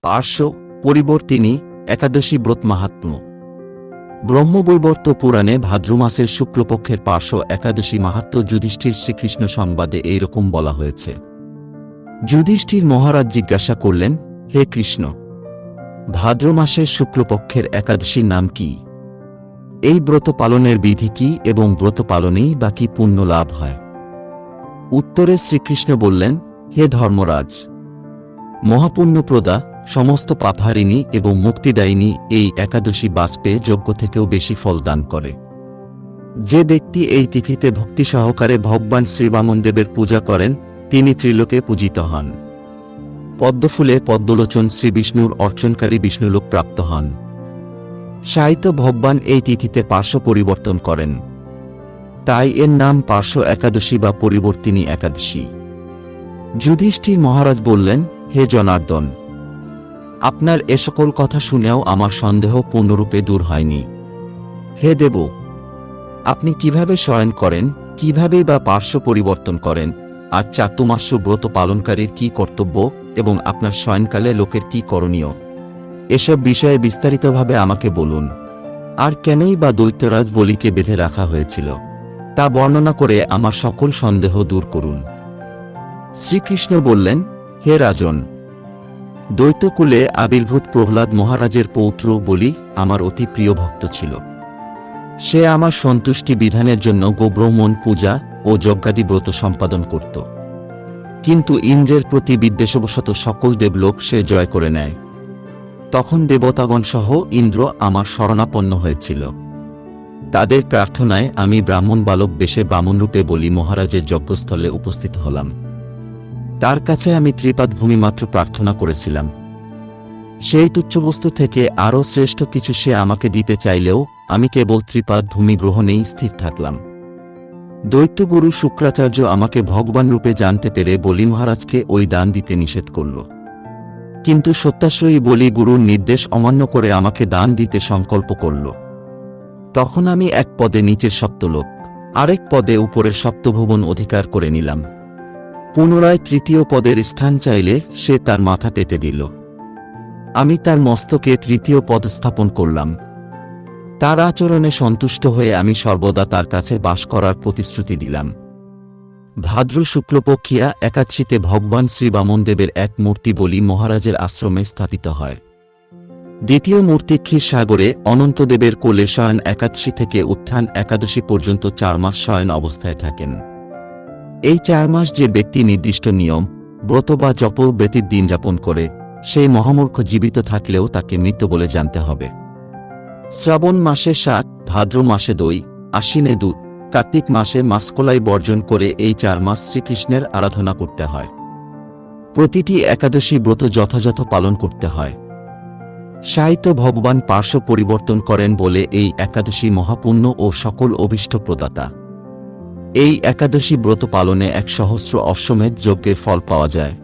পার্শ্ব পরিবর্তিনী একাদশী ব্রত মাহাত্ম্য। ব্রহ্মবৈবর্ত পুরাণে ভাদ্র মাসের শুক্লপক্ষের পার্শ্ব একাদশী মাহাত্ম্য যুধিষ্ঠির শ্রীকৃষ্ণ সংবাদে এইরকম বলা হয়েছে। যুধিষ্ঠির মহারাজ জিজ্ঞাসা করলেন, হে কৃষ্ণ, ভাদ্র মাসের শুক্লপক্ষের একাদশীর নাম কি? এই ব্রত পালনের বিধি কি এবং ব্রত পালনেই বা কি পুণ্য লাভ হয়? উত্তরে শ্রীকৃষ্ণ বললেন, হে ধর্মরাজ, মহাপুণ্যপ্রদা, সমস্ত পাপহারিণী এবং মুক্তিদায়িনী এই একাদশী বাজপেয়ে যজ্ঞ থেকেও বেশি ফল দান করে। যে ব্যক্তি এই তিথিতে ভক্তি সহকারে ভগবান শ্রীবামনদেবের পূজা করেন তিনি ত্রিলোকে পূজিত হন। পদ্মফুলে পদ্মলোচন শ্রীবিষ্ণুর অর্চনকারী বিষ্ণুলোক প্রাপ্ত হন। সাহিত্য ভগবান এই তিথিতে পার্শ্ব পরিবর্তন করেন, তাই এর নাম পার্শ্ব একাদশী বা পরিবর্তিনী একাদশী। যুধিষ্ঠির মহারাজ বললেন, হে জনার্দন, আপনার এ সকল কথা শুনেও আমার সন্দেহ পূর্ণরূপে দূর হয়নি। হে দেব, আপনি কিভাবে শয়ন করেন, কিভাবেই বা পার্শ্ব পরিবর্তন করেন, আর চাতুর্মাস্য ব্রত পালনকারীর কি কর্তব্য এবং আপনার শয়নকালে লোকের কি করণীয়, এসব বিষয়ে বিস্তারিতভাবে আমাকে বলুন। আর কেনই বা দৈত্যরাজ বলিকে বেঁধে রাখা হয়েছিল তা বর্ণনা করে আমার সকল সন্দেহ দূর করুন। শ্রীকৃষ্ণ বললেন, হে রাজন, দৈত্যকুলে আবির্ভূত প্রহ্লাদ মহারাজের পৌত্র বলি আমার অতি প্রিয় ভক্ত ছিল। সে আমার সন্তুষ্টি বিধানের জন্য গোব্রাহ্মণ পূজা ও যজ্ঞাদি ব্রত সম্পাদন করত, কিন্তু ইন্দ্রের প্রতি বিদ্বেষবশত সকল দেবলোক সে জয় করে নেয়। তখন দেবতাগণ সহ ইন্দ্র আমার শরণাপন্ন হয়েছিল। তাদের প্রার্থনায় আমি ব্রাহ্মণ বালক বেশে বামনরূপে বলি মহারাজের যজ্ঞস্থলে উপস্থিত হলাম। তার কাছে আমি ত্রিপাদ ভূমি মাত্র প্রার্থনা করেছিলাম। সেই তুচ্ছবস্তু থেকে আরও শ্রেষ্ঠ কিছু সে আমাকে দিতে চাইলেও আমি কেবল ত্রিপাদ ভূমি গ্রহণেই স্থির থাকলাম। দৈত্যগুরু শুক্রাচার্য আমাকে ভগবান রূপে জানতে পেরে বলি মহারাজকে ওই দান দিতে নিষেধ করল, কিন্তু সত্যাশ্রয়ী বলি গুরুর নির্দেশ অমান্য করে আমাকে দান দিতে সংকল্প করল। তখন আমি এক পদে নিচের সপ্তলোক, আরেক পদে উপরের সপ্তভুবন অধিকার করে নিলাম। পুনরায় তৃতীয় পদের স্থান চাইলে সে তার মাথা পেতে দিল। আমি তার মস্তকে তৃতীয় পদ স্থাপন করলাম। তার আচরণে সন্তুষ্ট হয়ে আমি সর্বদা তার কাছে বাস করার প্রতিশ্রুতি দিলাম। ভাদ্র শুক্লপক্ষিয়া একাদশীতে ভগবান শ্রীবামনদেবের এক মূর্তি বলি মহারাজের আশ্রমে স্থাপিত হয়। দ্বিতীয় মূর্তি ক্ষীরসাগরে অনন্তদেবের কোলে শয়ন একাদশী থেকে উত্থান একাদশী পর্যন্ত 4 মাস শয়ন অবস্থায় থাকেন। এই 4 মাস যে ব্যক্তি নির্দিষ্ট নিয়ম, ব্রত বা জপ ব্যতীত দিন যাপন করে সেই মহামূর্খ জীবিত থাকলেও তাকে মৃত বলে জানতে হবে। শ্রাবণ মাসে শাক, ভাদ্র মাসে দই, আশ্বিনে দুধ, কার্তিক মাসে মাসকলাই বর্জন করে এই 4 মাস শ্রীকৃষ্ণের আরাধনা করতে হয়। প্রতিটি একাদশী ব্রত যথাযথ পালন করতে হয়। সাহিত্য ভগবান পার্শ্ব পরিবর্তন করেন বলে এই একাদশী মহাপুণ্য ও সকল অভীষ্ট প্রদাতা। এই একাদশী ব্রত পালনে 1 সহস্র অশ্বমেধ যজ্ঞের ফল পাওয়া যায়।